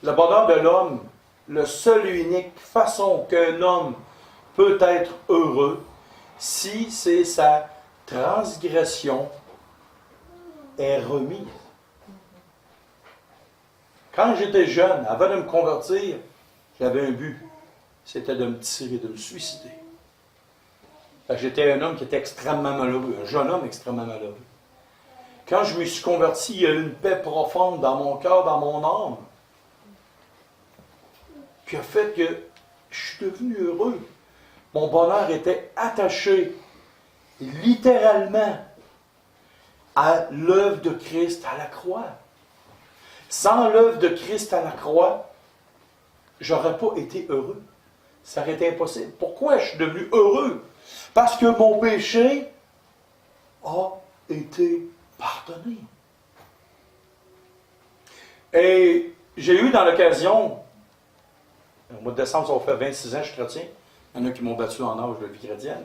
Le bonheur de l'homme, la seule et unique façon qu'un homme peut être heureux, si c'est sa transgression est remise. Quand j'étais jeune, avant de me convertir, j'avais un but. C'était de me tirer, de me suicider. J'étais un homme qui était extrêmement malheureux, un jeune homme extrêmement malheureux. Quand je me suis converti, il y a eu une paix profonde dans mon cœur, dans mon âme, qui a fait que je suis devenu heureux. Mon bonheur était attaché, littéralement, à l'œuvre de Christ à la croix. Sans l'œuvre de Christ à la croix, j'aurais pas été heureux. Ça aurait été impossible. Pourquoi je suis devenu heureux? Parce que mon péché a été pardonné. Et j'ai eu dans l'occasion, au mois de décembre, ça va faire 26 ans que je suis chrétien. Il y en a qui m'ont battu en âge de vie chrétienne.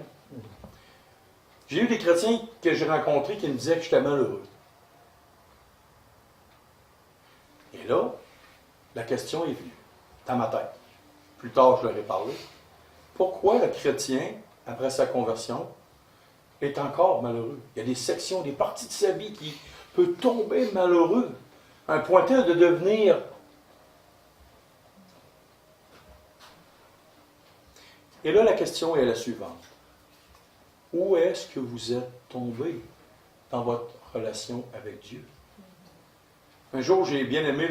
J'ai eu des chrétiens que j'ai rencontrés qui me disaient que j'étais malheureux. Et là, la question est venue, dans ma tête. Plus tard, je leur ai parlé. Pourquoi le chrétien, après sa conversion, est encore malheureux? Il y a des sections, des parties de sa vie qui peuvent tomber malheureux, à un point tel de devenir... Et là, la question est la suivante. Où est-ce que vous êtes tombé dans votre relation avec Dieu? Un jour, j'ai bien aimé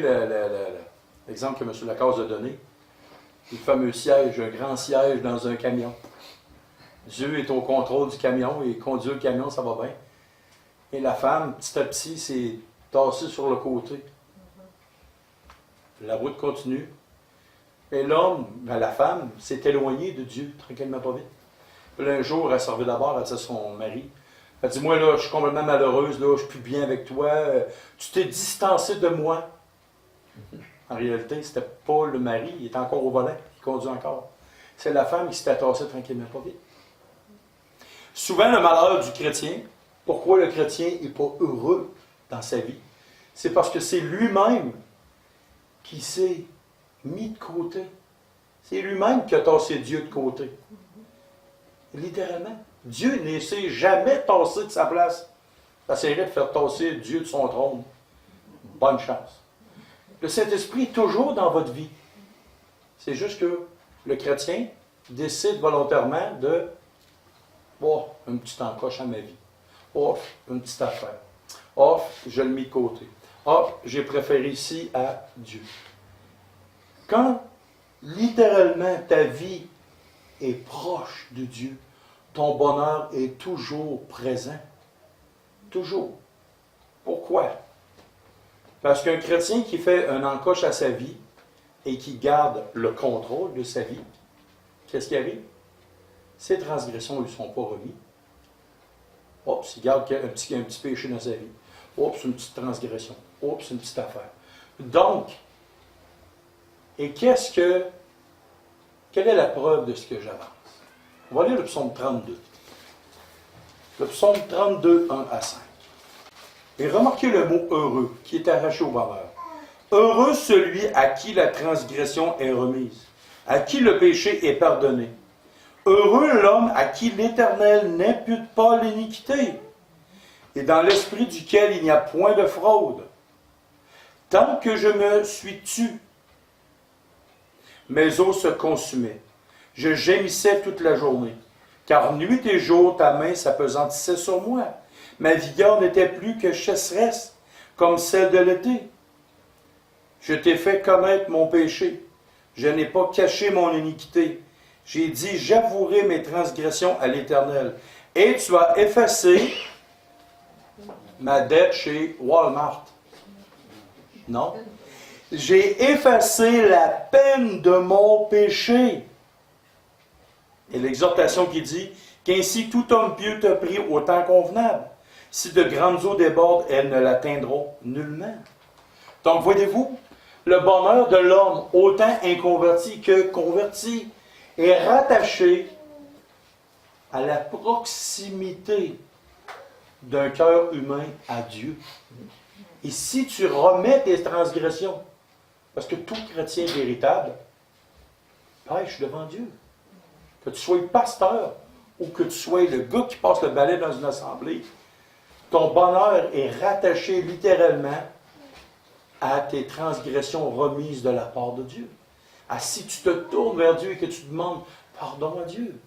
l'exemple que M. Lacasse a donné. Le fameux siège, un grand siège dans un camion. Dieu est au contrôle du camion et conduit le camion, ça va bien. Et la femme, petit à petit, s'est tassée sur le côté. La route continue. Et l'homme, la femme, s'est éloignée de Dieu, tranquillement pas vite. Puis là, un jour, elle servait d'abord, elle dit à son mari, elle dit, moi là, je suis complètement malheureuse, là, je ne suis plus bien avec toi, tu t'es distancé de moi. En réalité, c'était pas le mari, il était encore au volant, il conduit encore. C'est la femme qui s'était tassée tranquillement pas vite. Souvent, le malheur du chrétien, pourquoi le chrétien n'est pas heureux dans sa vie? C'est parce que c'est lui-même qui s'est mis de côté. C'est lui-même qui a tassé Dieu de côté. Littéralement. Dieu ne s'est jamais tassé de sa place. Ça serait de faire tasser Dieu de son trône. Bonne chance. Le Saint-Esprit est toujours dans votre vie. C'est juste que le chrétien décide volontairement de une petite encoche à ma vie. Une petite affaire. Je le mets de côté. J'ai préféré ici à Dieu. Quand, littéralement, ta vie est proche de Dieu, ton bonheur est toujours présent. Toujours. Pourquoi? Parce qu'un chrétien qui fait un encoche à sa vie et qui garde le contrôle de sa vie, qu'est-ce qui arrive? Ses transgressions ne lui sont pas remises. Il garde un petit péché dans sa vie. C'est une petite transgression. C'est une petite affaire. Donc, quelle est la preuve de ce que j'avance? On va lire le psaume 32. Le psaume 32, 1 à 5. Et remarquez le mot heureux, qui est arraché au bonheur. Heureux celui à qui la transgression est remise, à qui le péché est pardonné. Heureux l'homme à qui l'Éternel n'impute pas l'iniquité, et dans l'esprit duquel il n'y a point de fraude. Tant que je me suis tu, mes os se consumaient. Je gémissais toute la journée, car nuit et jour ta main s'apesantissait sur moi. Ma vigueur n'était plus que chasseresse, comme celle de l'été. Je t'ai fait connaître mon péché. Je n'ai pas caché mon iniquité. J'ai dit, j'avouerai mes transgressions à l'Éternel. Et tu as effacé ma dette chez Walmart. Non. J'ai effacé la peine de mon péché. Et l'exhortation qui dit, qu'ainsi tout homme pieux te prie au temps convenable. Si de grandes eaux débordent, elles ne l'atteindront nullement. Donc, voyez-vous, le bonheur de l'homme, autant inconverti que converti, est rattaché à la proximité d'un cœur humain à Dieu. Et si tu remets tes transgressions, parce que tout chrétien véritable pêche devant Dieu, que tu sois pasteur ou que tu sois le gars qui passe le balai dans une assemblée, ton bonheur est rattaché littéralement à tes transgressions remises de la part de Dieu. À si tu te tournes vers Dieu et que tu demandes pardon à Dieu.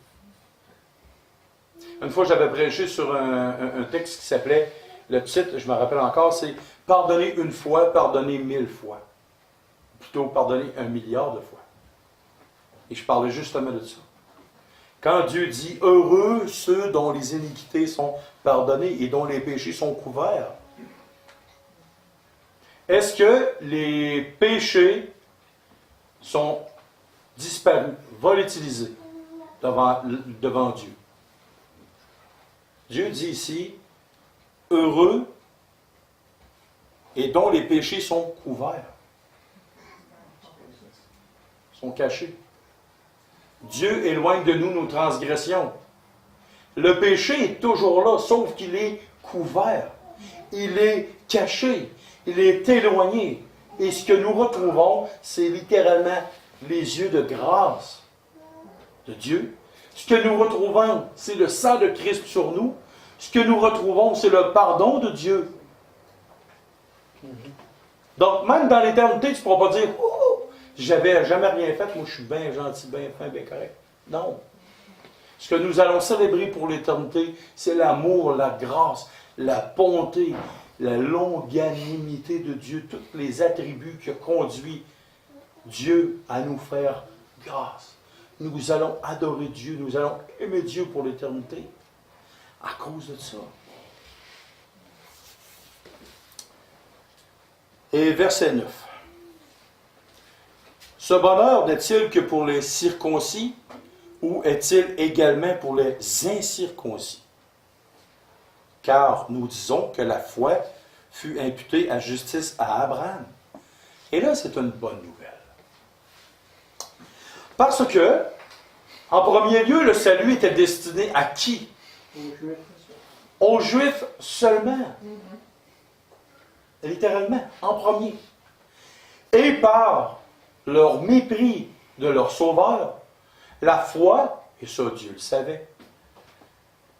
Une fois, j'avais prêché sur un texte qui s'appelait, le titre, je me rappelle encore, c'est « Pardonner une fois, pardonner 1000 fois ». Plutôt pardonner 1 milliard de fois. Et je parlais justement de ça. Quand Dieu dit « Heureux ceux dont les iniquités sont pardonnées et dont les péchés sont couverts », est-ce que les péchés sont disparus, volatilisés devant Dieu? Dieu dit ici « Heureux et dont les péchés sont couverts ». Sont cachés. Dieu éloigne de nous nos transgressions. Le péché est toujours là, sauf qu'il est couvert. Il est caché. Il est éloigné. Et ce que nous retrouvons, c'est littéralement les yeux de grâce de Dieu. Ce que nous retrouvons, c'est le sang de Christ sur nous. Ce que nous retrouvons, c'est le pardon de Dieu. Donc, même dans l'éternité, tu ne pourras pas dire « Oh, j'avais jamais rien fait, moi je suis bien gentil, bien fin, bien correct. » Non. Ce que nous allons célébrer pour l'éternité, c'est l'amour, la grâce, la bonté, la longanimité de Dieu, tous les attributs qui ont conduit Dieu à nous faire grâce. Nous allons adorer Dieu, nous allons aimer Dieu pour l'éternité à cause de ça. Et verset 9. Ce bonheur n'est-il que pour les circoncis ou est-il également pour les incirconcis? Car nous disons que la foi fut imputée à justice à Abraham. Et là, c'est une bonne nouvelle. Parce que, en premier lieu, le salut était destiné à qui? Aux Juifs seulement. Littéralement, en premier. Et par leur mépris de leur sauveur, la foi, et ça Dieu le savait,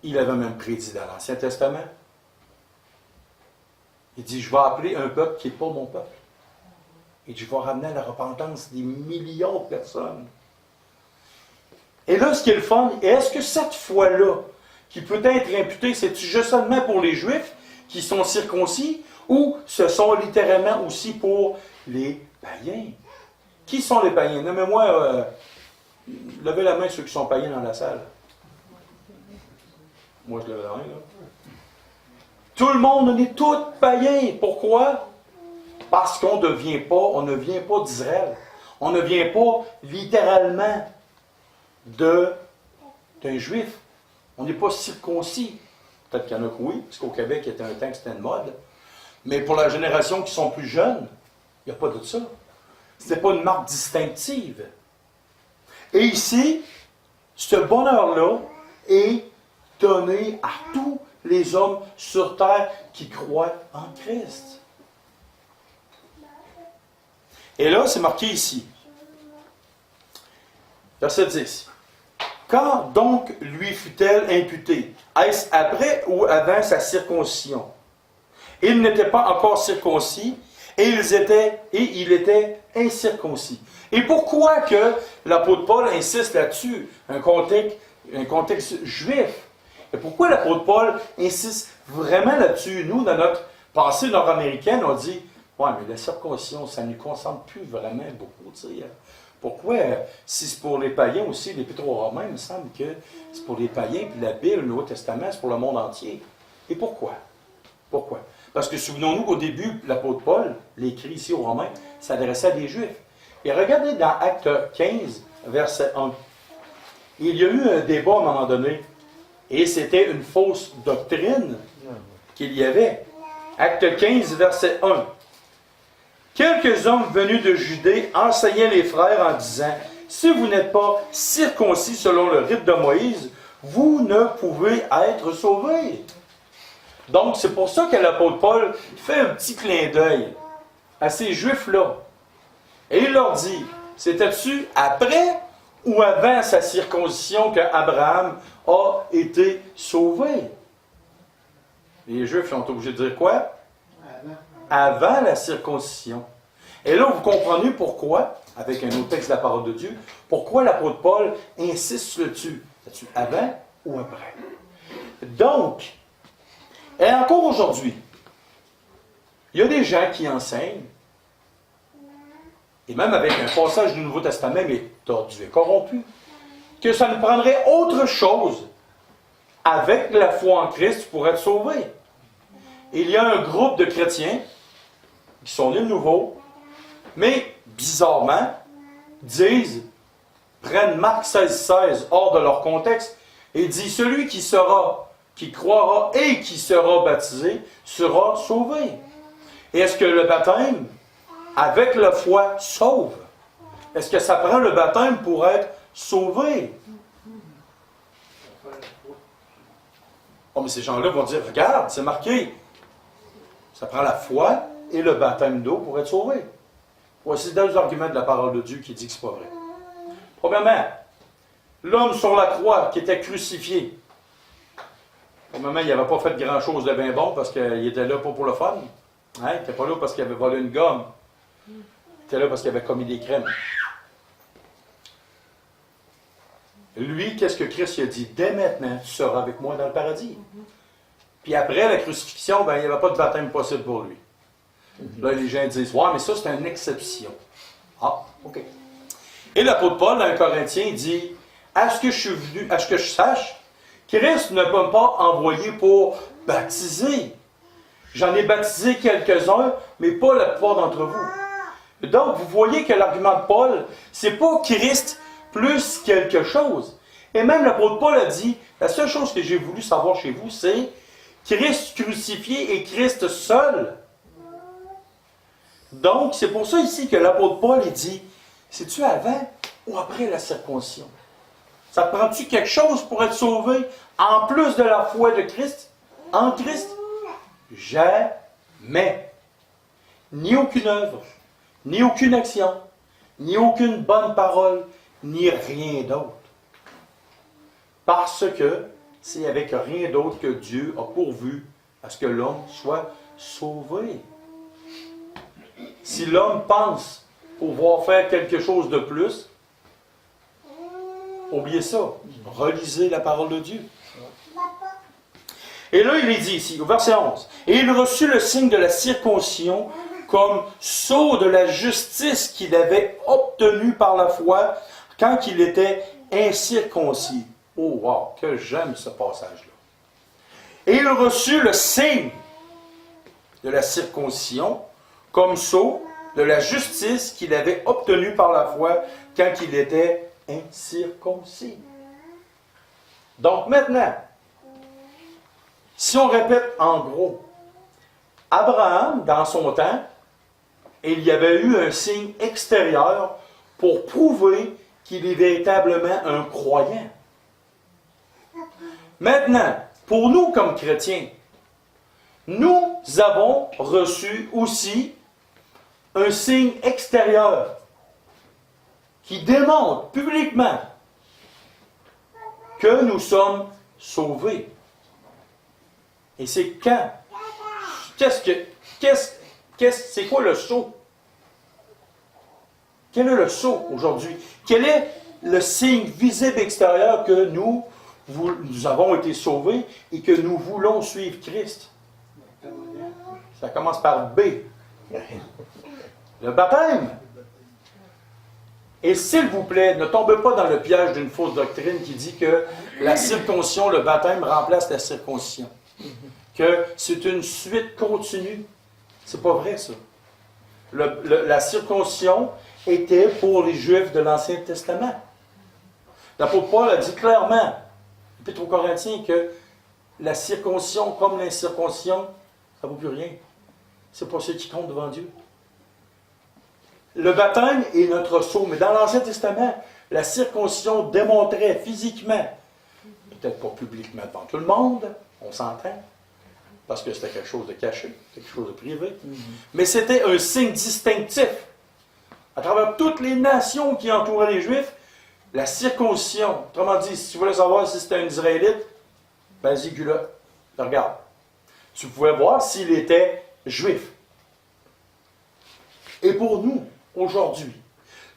il avait même prédit dans l'Ancien Testament, il dit, je vais appeler un peuple qui n'est pas mon peuple. Et je vais ramener à la repentance des millions de personnes. Et là, ce qui est le fun, est-ce que cette foi-là, qui peut être imputée, c'est-tu juste seulement pour les Juifs qui sont circoncis, ou ce sont littéralement aussi pour les païens? Qui sont les païens? Nommez-moi, levez la main ceux qui sont païens dans la salle. Moi, je lève la main, là. Tout le monde, on est tous païens. Pourquoi? Parce qu'on ne vient pas d'Israël. On ne vient pas littéralement d'un juif. On n'est pas circoncis. Peut-être qu'il y en a que oui, parce qu'au Québec, il y a un temps que c'était une mode. Mais pour la génération qui sont plus jeunes, il n'y a pas de ça. Ce n'est pas une marque distinctive. Et ici, ce bonheur-là est donné à tous les hommes sur terre qui croient en Christ. Et là, c'est marqué ici. Verset 10. Quand donc lui fut-elle imputée? Est-ce après ou avant sa circoncision? Il n'était pas encore circoncis et il était incirconcis. Et pourquoi que l'apôtre Paul insiste là-dessus? Un contexte juif. Et pourquoi l'apôtre Paul insiste vraiment là-dessus? Nous, dans notre pensée nord-américaine, on dit « Ouais, mais la circoncision, ça ne nous concerne plus vraiment beaucoup. » Pourquoi, si c'est pour les païens aussi, l'Épître aux Romains, il me semble que c'est pour les païens, puis la Bible, le Nouveau Testament, c'est pour le monde entier. Et pourquoi? Pourquoi? Parce que souvenons-nous qu'au début, l'apôtre Paul, l'écrit ici aux Romains, s'adressait à des Juifs. Et regardez dans Acte 15, verset 1. Il y a eu un débat à un moment donné. Et c'était une fausse doctrine qu'il y avait. Acte 15, verset 1. Quelques hommes venus de Judée enseignaient les frères en disant, « Si vous n'êtes pas circoncis selon le rite de Moïse, vous ne pouvez être sauvés. » Donc, c'est pour ça que l'apôtre Paul fait un petit clin d'œil à ces Juifs-là. Et il leur dit, c'était-tu après ou avant sa circoncision qu'Abraham a été sauvé? Les Juifs sont obligés de dire quoi? Avant la circoncision. Et là, vous comprenez pourquoi, avec un autre texte de la parole de Dieu, pourquoi l'apôtre Paul insiste là-dessus. C'est-tu avant ou après? Donc, et encore aujourd'hui, il y a des gens qui enseignent, et même avec un passage du Nouveau Testament, mais tordu et corrompu, que ça nous prendrait autre chose avec la foi en Christ pour être sauvé. Il y a un groupe de chrétiens qui sont nés de nouveau, mais bizarrement, prennent Marc 16,16 hors de leur contexte et disent celui qui croira et qui sera baptisé sera sauvé. Et est-ce que le baptême, avec la foi, sauve? Est-ce que ça prend le baptême pour être sauvé? Oh, mais ces gens-là vont dire, regarde, c'est marqué. Ça prend la foi et le baptême d'eau pour être sauvé. Voici deux arguments de la parole de Dieu qui dit que ce n'est pas vrai. Premièrement, l'homme sur la croix qui était crucifié. Premièrement, il n'avait pas fait grand-chose de bien bon parce qu'il était là pas pour le fun. Hein? Il n'était pas là parce qu'il avait volé une gomme. Il était là parce qu'il avait commis des crimes. Lui, qu'est-ce que Christ lui a dit? Dès maintenant, tu seras avec moi dans le paradis. Puis après la crucifixion, il n'y avait pas de baptême possible pour lui. Là, les gens disent, ouais, mais ça, c'est une exception. Ah, OK. Et l'apôtre Paul, dans 1 Corinthiens, dit, à ce que je sache, Christ ne m'a pas envoyé pour baptiser. J'en ai baptisé quelques-uns, mais pas la plupart d'entre vous. Donc, vous voyez que l'argument de Paul, c'est pas Christ plus quelque chose. Et même l'apôtre Paul a dit, la seule chose que j'ai voulu savoir chez vous, c'est Christ crucifié et Christ seul. Donc, c'est pour ça ici que l'apôtre Paul il dit, c'est-tu avant ou après la circoncision? Ça te prend-tu quelque chose pour être sauvé en plus de la foi de Christ? En Christ? Jamais. Ni aucune œuvre, ni aucune action, ni aucune bonne parole, ni rien d'autre. Parce que c'est avec rien d'autre que Dieu a pourvu à ce que l'homme soit sauvé. Si l'homme pense pouvoir faire quelque chose de plus, oubliez ça. Relisez la parole de Dieu. Et là, il est dit ici, au verset 11, « Et il reçut le signe de la circoncision comme sceau de la justice qu'il avait obtenu par la foi quand il était incirconcis. » Oh, wow, que j'aime ce passage-là. « Et il reçut le signe de la circoncision comme sceau de la justice qu'il avait obtenue par la foi quand il était incirconcis. » Donc maintenant, si on répète en gros, Abraham, dans son temps, il y avait eu un signe extérieur pour prouver qu'il est véritablement un croyant. Maintenant, pour nous comme chrétiens, nous avons reçu aussi un signe extérieur qui démontre publiquement que nous sommes sauvés. Et c'est quand? C'est quoi le sceau? Quel est le sceau aujourd'hui? Quel est le signe visible extérieur que nous avons été sauvés et que nous voulons suivre Christ? Ça commence par B. Le baptême. Et s'il vous plaît, ne tombez pas dans le piège d'une fausse doctrine qui dit que la circoncision, le baptême remplace la circoncision. Que c'est une suite continue. C'est pas vrai, ça. La circoncision était pour les Juifs de l'Ancien Testament. L'apôtre Paul a dit clairement, Épître aux Corinthiens, que la circoncision comme l'incirconcision, ça ne vaut plus rien. C'est pas ce qui compte devant Dieu. Le baptême est notre sceau, mais dans l'Ancien Testament, la circoncision démontrait physiquement, peut-être pas publiquement devant tout le monde, on s'entend, parce que c'était quelque chose de caché, quelque chose de privé, mais c'était un signe distinctif. À travers toutes les nations qui entouraient les Juifs, La circoncision, autrement dit, si tu voulais savoir si c'était un Israélite, vas-y, Gula, regarde. Tu pouvais voir s'il était juif. Et pour nous, aujourd'hui,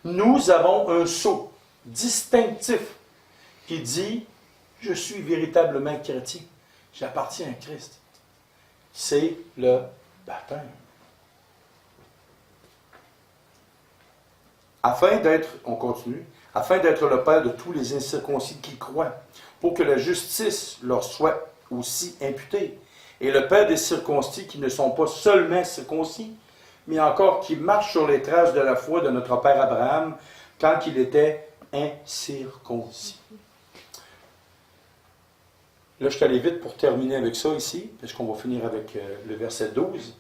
nous avons un sceau distinctif qui dit « Je suis véritablement chrétien, j'appartiens à Christ ». C'est le baptême. On continue, afin d'être le Père de tous les incirconcis qui croient, pour que la justice leur soit aussi imputée. Et le Père des circoncis qui ne sont pas seulement circoncis, mais encore qui marchent sur les traces de la foi de notre Père Abraham quand il était incirconcis. Là, je suis allé vite pour terminer avec ça ici, parce qu'on va finir avec le verset 12.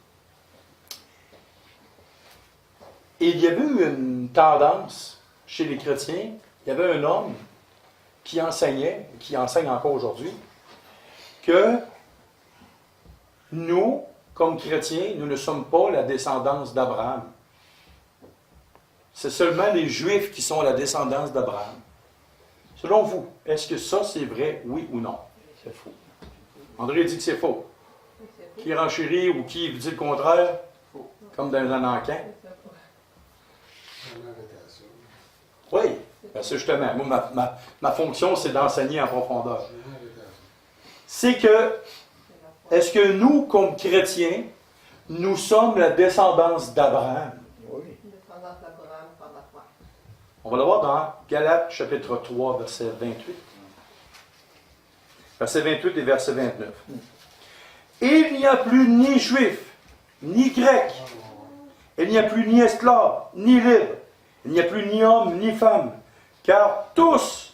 Et il y avait eu une tendance chez les chrétiens, il y avait un homme qui enseignait, qui enseigne encore aujourd'hui, que nous, comme chrétiens, nous ne sommes pas la descendance d'Abraham. C'est seulement les Juifs qui sont la descendance d'Abraham. Selon vous, est-ce que ça c'est vrai, oui ou non? C'est faux. André dit que c'est faux. Qui renchérit ou qui dit le contraire? Faux. Comme dans un encan. Oui, parce que justement, moi, ma fonction, c'est d'enseigner en profondeur. C'est que, est-ce que nous, comme chrétiens, nous sommes la descendance d'Abraham? Oui. Descendance d'Abraham par la foi. On va le voir dans Galates, chapitre 3, verset 28. Verset 28 et verset 29. Il n'y a plus ni juif, ni grec. Il n'y a plus ni esclave, ni libre. Il n'y a plus ni homme, ni femme. Car tous,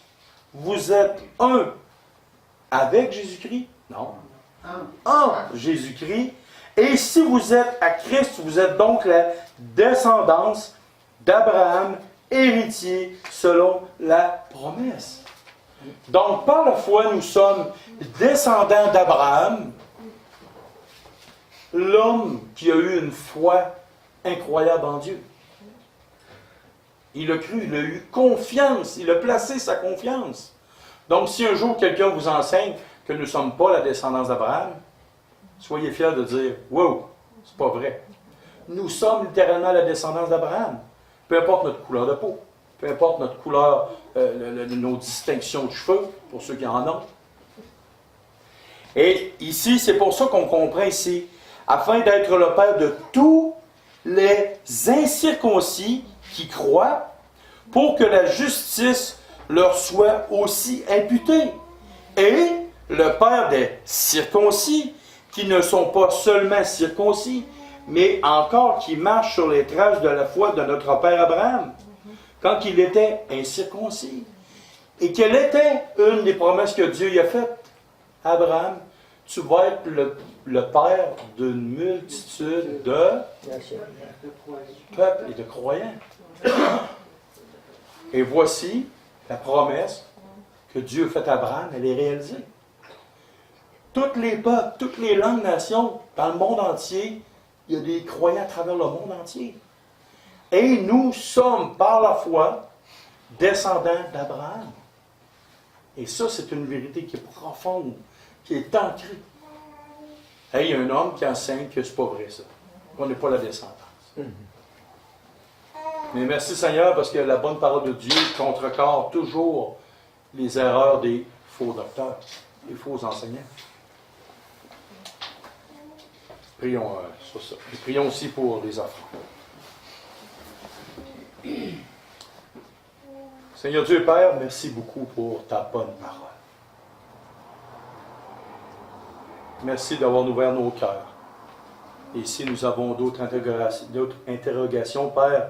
vous êtes un avec Jésus-Christ. Non. En Jésus-Christ. Et si vous êtes à Christ, vous êtes donc la descendance d'Abraham, héritier selon la promesse. Donc, par la foi, nous sommes descendants d'Abraham, l'homme qui a eu une foi incroyable en Dieu. Il a cru, il a eu confiance, il a placé sa confiance. Donc, si un jour quelqu'un vous enseigne que nous ne sommes pas la descendance d'Abraham, soyez fiers de dire « Wow, c'est pas vrai ». Nous sommes littéralement la descendance d'Abraham. Peu importe notre couleur de peau, peu importe notre couleur, nos distinctions de cheveux, pour ceux qui en ont. Et ici, c'est pour ça qu'on comprend ici, afin d'être le Père de tous les incirconcis qui croient, pour que la justice leur soit aussi imputée. Et le Père des circoncis, qui ne sont pas seulement circoncis, mais encore qui marchent sur les traces de la foi de notre Père Abraham, quand il était incirconcis. Et quelle était une des promesses que Dieu y a faites? Abraham, tu vas être le père d'une multitude de peuples et de croyants. Et voici la promesse que Dieu a faite à Abraham, elle est réalisée. Toutes les peuples, toutes les langues, nations, dans le monde entier, il y a des croyants à travers le monde entier. Et nous sommes, par la foi, descendants d'Abraham. Et ça, c'est une vérité qui est profonde, qui est ancrée. Et il y a un homme qui enseigne que c'est pas vrai, ça. On n'est pas la descendance. Mais merci Seigneur, parce que la bonne parole de Dieu contrecarre toujours les erreurs des faux docteurs, des faux enseignants. Prions sur ça. Et prions aussi pour les enfants. Seigneur Dieu Père, merci beaucoup pour ta bonne parole. Merci d'avoir ouvert nos cœurs. Et si nous avons d'autres interrogations, Père,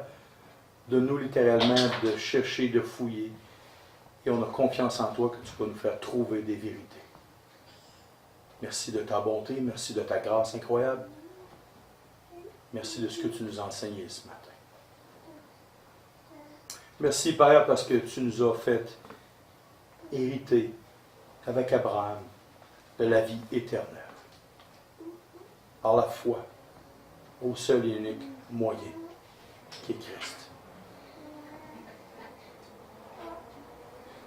donne-nous littéralement de chercher, de fouiller. Et on a confiance en toi que tu vas nous faire trouver des vérités. Merci de ta bonté, merci de ta grâce incroyable. Merci de ce que tu nous as enseigné ce matin. Merci, Père, parce que tu nous as fait hériter avec Abraham de la vie éternelle. Par la foi au seul et unique moyen qui est Christ.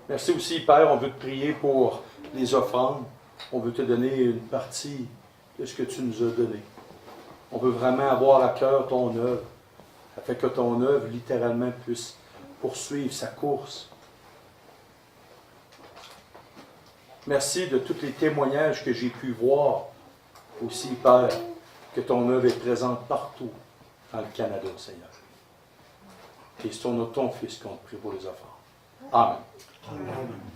Merci aussi, Père, on veut te prier pour les offrandes. On veut te donner une partie de ce que tu nous as donné. On veut vraiment avoir à cœur ton œuvre, afin que ton œuvre, littéralement, puisse poursuivre sa course. Merci de tous les témoignages que j'ai pu voir aussi, Père, que ton œuvre est présente partout dans le Canada, Seigneur. Et c'est au nom de ton Fils qu'on te prie pour les offrandes. Amen. Amen.